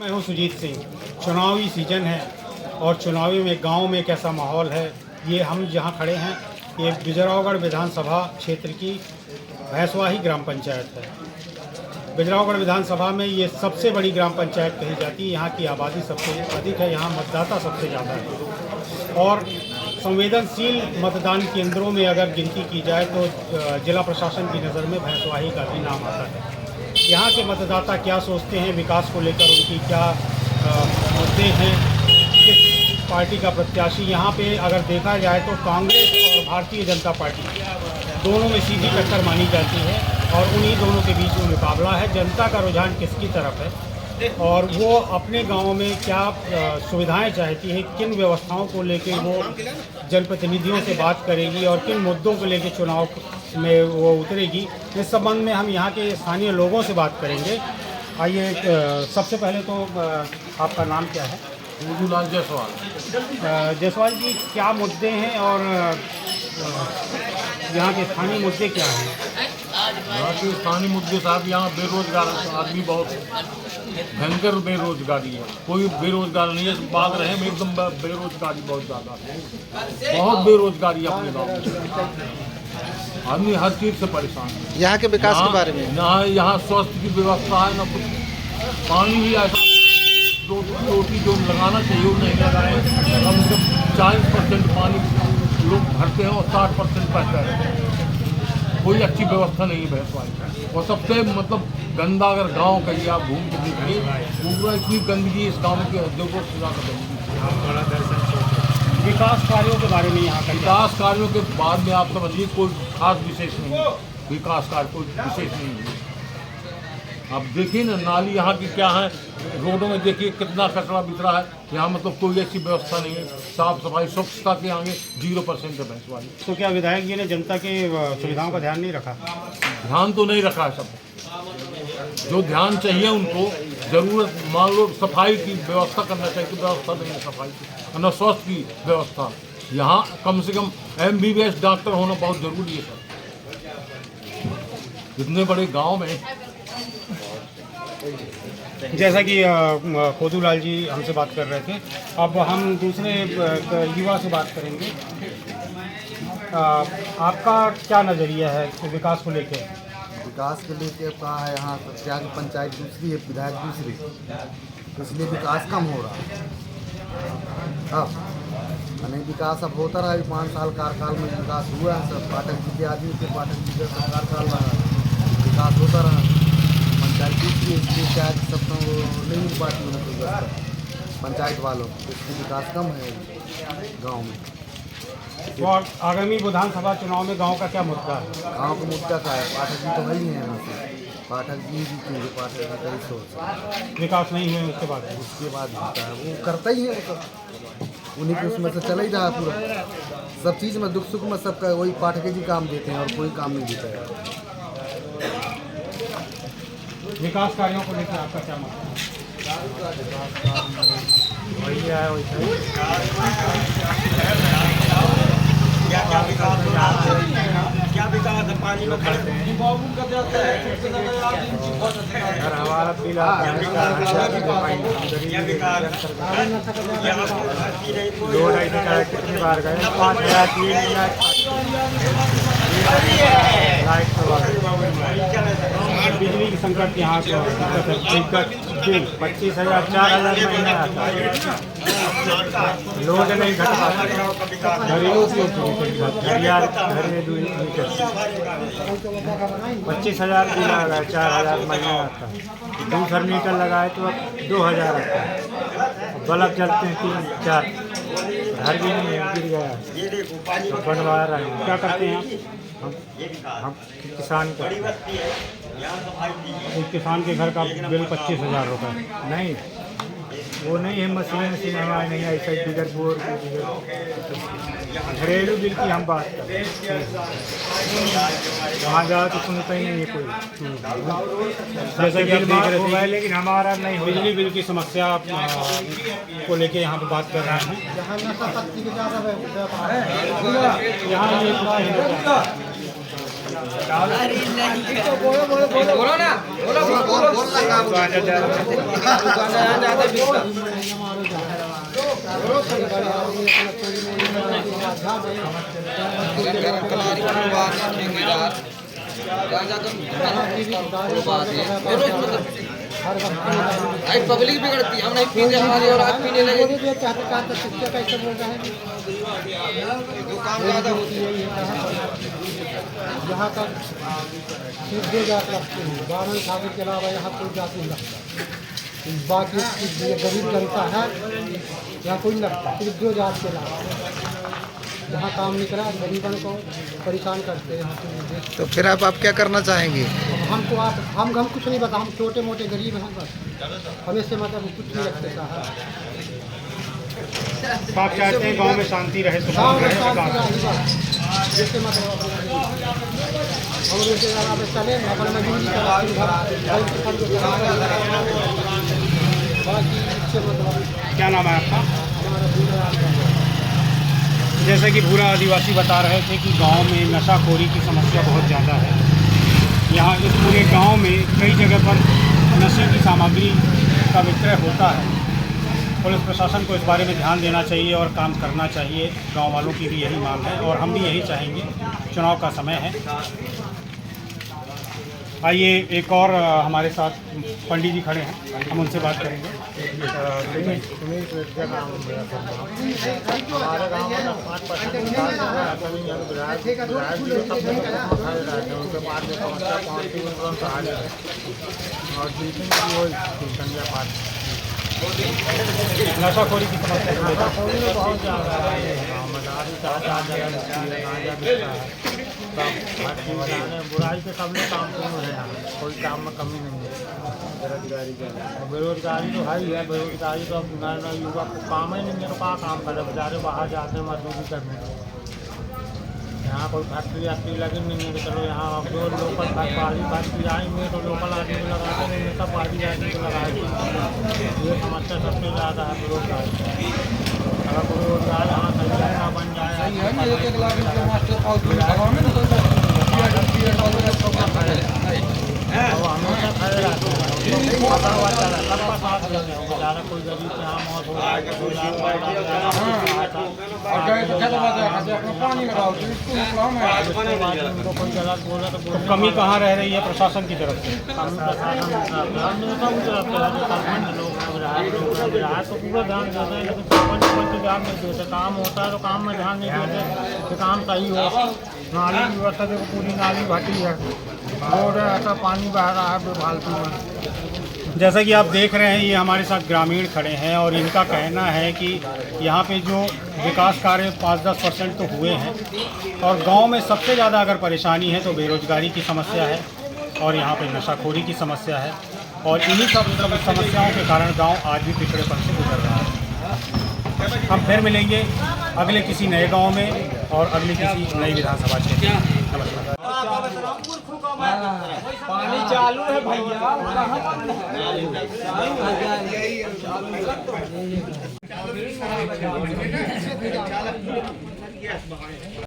मैं हूं सुजीत सिंह। चुनावी सीजन है और चुनावी में गांव में कैसा माहौल है, ये हम जहां खड़े हैं ये बिजरावगढ़ विधानसभा क्षेत्र की भैंसवाही ग्राम पंचायत है। बिजरावगढ़ विधानसभा में ये सबसे बड़ी ग्राम पंचायत कही जाती है। यहाँ की आबादी सबसे अधिक है, यहाँ मतदाता सबसे ज़्यादा है और संवेदनशील मतदान केंद्रों में अगर गिनती की जाए तो जिला प्रशासन की नज़र में भैंसवाही का भी नाम आता है। यहाँ के मतदाता क्या सोचते हैं, विकास को लेकर उनकी क्या मुद्दे हैं, किस पार्टी का प्रत्याशी, यहाँ पे अगर देखा जाए तो कांग्रेस और भारतीय जनता पार्टी दोनों में सीधी टक्कर मानी जाती है और उन्हीं दोनों के बीच में मुकाबला है। जनता का रुझान किसकी तरफ है और वो अपने गाँव में क्या सुविधाएं चाहती है, किन व्यवस्थाओं को लेकर वो जनप्रतिनिधियों से बात करेगी और किन मुद्दों को लेकर चुनाव में वो उतरेगी, इस संबंध में हम यहाँ के स्थानीय लोगों से बात करेंगे। आइए, सबसे पहले तो आपका नाम क्या है? गोदूलाल जायसवाल। जायसवाल जी, क्या मुद्दे हैं और यहाँ के स्थानीय मुद्दे क्या हैं? यहाँ के स्थानीय मुद्दे साहब, यहाँ बेरोजगार आदमी बहुत भयंकर बेरोजगारी है, कोई बेरोजगार नहीं है। बात रहे में एकदम बेरोजगारी बहुत ज़्यादा है, बहुत बेरोजगारी है अपने गाँव में। आदमी हर चीज़ से परेशान है। यहाँ के विकास के बारे में यहाँ स्वास्थ्य की व्यवस्था है, न कुछ पानी भी ऐसा रोटी जो लगाना चाहिए वो नहीं लगाए। कम से कम 40% पानी लोग भरते हैं और 60% बचता है। कोई अच्छी व्यवस्था नहीं है भैंसवाही। और सबसे मतलब गंदा अगर गांव का या घूम के देखिए, पूरा इतनी गंदगी इस गांव के उद्योगों से ज़्यादा गंदगी। विकास कार्यों के बारे में यहाँ का विकास कार्यों के बाद में आप समझिए कोई खास विशेष नहीं है। विकास कार्य कोई विशेष नहीं है। आप देखिए ना, नाली यहाँ की क्या है, रोडों में देखिए कितना कचरा बिखरा है। यहाँ मतलब कोई ऐसी व्यवस्था नहीं है। साफ सफाई स्वच्छता के आगे 0% है भैंसवाही। तो क्या विधायक जी ने जनता के सुविधाओं का ध्यान नहीं रखा? ध्यान तो नहीं रखा है। सब जो ध्यान चाहिए उनको, जरूरत मान लो सफाई की व्यवस्था करना चाहिए, तो व्यवस्था नहीं है सफाई की, न स्वास्थ्य की व्यवस्था। यहाँ कम से कम MBBS डॉक्टर होना बहुत ज़रूरी है सर। इतने बड़े गांव में। जैसा कि गोदूलाल जी हमसे बात कर रहे थे, अब हम दूसरे युवा से बात करेंगे। आपका क्या नज़रिया है विकास को लेकर? विकास के लिए कहा है, यहाँ क्या की पंचायत दूसरी है, विधायक दूसरी, तो इसलिए विकास कम हो रहा है। अब नहीं विकास अब होता रहा। 5 साल कार्यकाल में विकास हुआ है। सब पाठक जी के आदमी थे, पाठक जी का सब कार्यकाल रहा, विकास होता रहा। पंचायत दूसरी है, इसलिए शायद सब तो नहीं मिल पाती उनको पंचायत वालों को, इसलिए विकास कम है गाँव में। और आगामी विधानसभा चुनाव में गांव का क्या मुद्दा है? गाँव का मुद्दा क्या है? पाठक जी तो वही है यहाँ से, पाठक जी जीतेंगे। पाठक जी कई सोच विकास नहीं हुए उसके बाद होता है, वो करता ही है, वो तो उन्हीं के उसमें से चला ही रहा पूरा। सब चीज़ में दुख सुख में सबका वही पाठक जी काम देते हैं और कोई काम नहीं देता है। विकास कार्यों को लेकर आपका क्या मत है? वही है, वही क्या विकास है? पानी में खड़े हमारा बिल कितनी बार गए? 5,000 बिजली की संकट यहाँ दिक्कत 25,000 4,000 महीना आता है। लोड नहीं घट पाता। घरेलू घर में 2 मीटर 25,000 बिल आ गया, 4,000 महीना आता है। दूसरा मीटर लगाए तो अब 2,000 आता है। बल्ब चलते हैं 3-4, घर भी नहीं है, गिर गया तो बनवा रहे हैं। क्या करते हैं हम किसान का। एक किसान के घर का बिल 25,000 रुपये? नहीं, वो नहीं है, मशीन हमारे नहीं है। ऐसा बिगर बोर घरेलू बिल की हम बात कर रहे हैं। वहाँ जाओ तो सुनता ही नहीं है कोई। जैसे कि आप देख रहे थे, लेकिन हमारा नहीं। बिजली बिल की समस्या को लेके यहाँ पे बात कर रहे हैं। यहाँ ये पब्लिक बिगड़ती है, हम नहीं पीते हमारे और आप पीने लगे। यहाँ का सिर्फ 2 जात लगते हैं, बारह ठाकुर के अलावा यहाँ कोई जात नहीं लगता। बाकी ये गरीब जनता है, यहाँ कोई नहीं लगता, सिर्फ 2 जात के अलावा। जहाँ काम निकला गरीबन को परेशान करते हैं। तो फिर आप क्या करना चाहेंगे? हमको आप हम कुछ नहीं बता, हम छोटे मोटे गरीब हैं बस, हमें से मतलब कुछ नहीं रखते साहब। तो आप चाहते हैं गांव में शांति रहे, सुकून गाँव में रहे, शांति विकास रहे बस। जैसे मतलब हम जैसे अगर चले अपन मजदूरी करा बाकी इससे मतलब क्या नाम है आपका? हमारा पूरा जैसे कि भूरा आदिवासी बता रहे थे कि गांव में नशाखोरी की समस्या बहुत ज़्यादा है। यहाँ इस पूरे गांव में कई जगह पर नशे की सामग्री का विक्रय होता है। पुलिस प्रशासन को इस बारे में ध्यान देना चाहिए और काम करना चाहिए। गांव वालों की भी यही मांग है और हम भी यही चाहेंगे। चुनाव का समय है। आइए एक और हमारे साथ पंडित जी खड़े हैं, हम उनसे बात करेंगे। हमारे गाँव में 5% उनके पास में समस्या पहुँचती और जीतने की वही संजय पाठ नशाखोरी की समस्या को लेकर बहुत ज़्यादा है। बुराई के सबने काम पूर्ण है, यहाँ कोई काम में कमी नहीं है। बेरोजगारी तो है ही है, बेरोजगारी तो अब नए नए युवा को काम ही नहीं है, तो कहाँ काम करे, बेचारे बाहर जाते हैं मजदूरी करने। यहाँ कोई फैक्ट्री वैक्ट्री लगी नहीं है, तो चलो यहाँ अब जो लोकल फैक्ट्री आएंगे तो लोकल आदमी लगाते नहीं, सब बाहरी आदमी को लगाएंगे। ये समस्या सबसे ज़्यादा है बेरोजगारी। अगर कोई रोजगार यहाँ सही ना बन जाए हमेशा खड़े रहते हैं, सबका साथ देते हैं। बेचारा कोई गरीब से यहाँ मौत हो उनको कोई गलत बोले तो तो कमी कहाँ रह रही है प्रशासन की तरफ से? विधायक तो पूरा ध्यान देते हैं, लेकिन सरपंच ध्यान नहीं देते। काम होता है तो काम में ध्यान नहीं देते कि काम सही हो। नाली की व्यवस्था देखो, पूरी नाली भटी है, रोड है, ऐसा पानी बह रहा है बेफालतू में। जैसा कि आप देख रहे हैं, ये हमारे साथ ग्रामीण खड़े हैं और इनका कहना है कि यहाँ पे जो विकास कार्य 5-10% तो हुए हैं और गांव में सबसे ज़्यादा अगर परेशानी है तो बेरोजगारी की समस्या है और यहाँ पे नशाखोरी की समस्या है और इन्हीं सब समस्याओं के कारण गांव आज भी पिछड़ेपन से गुजर रहा है। हम फिर मिलेंगे अगले किसी नए गांव में और अगले किसी नई विधानसभा क्षेत्र में। नमस्कार। पानी चालू है भैया।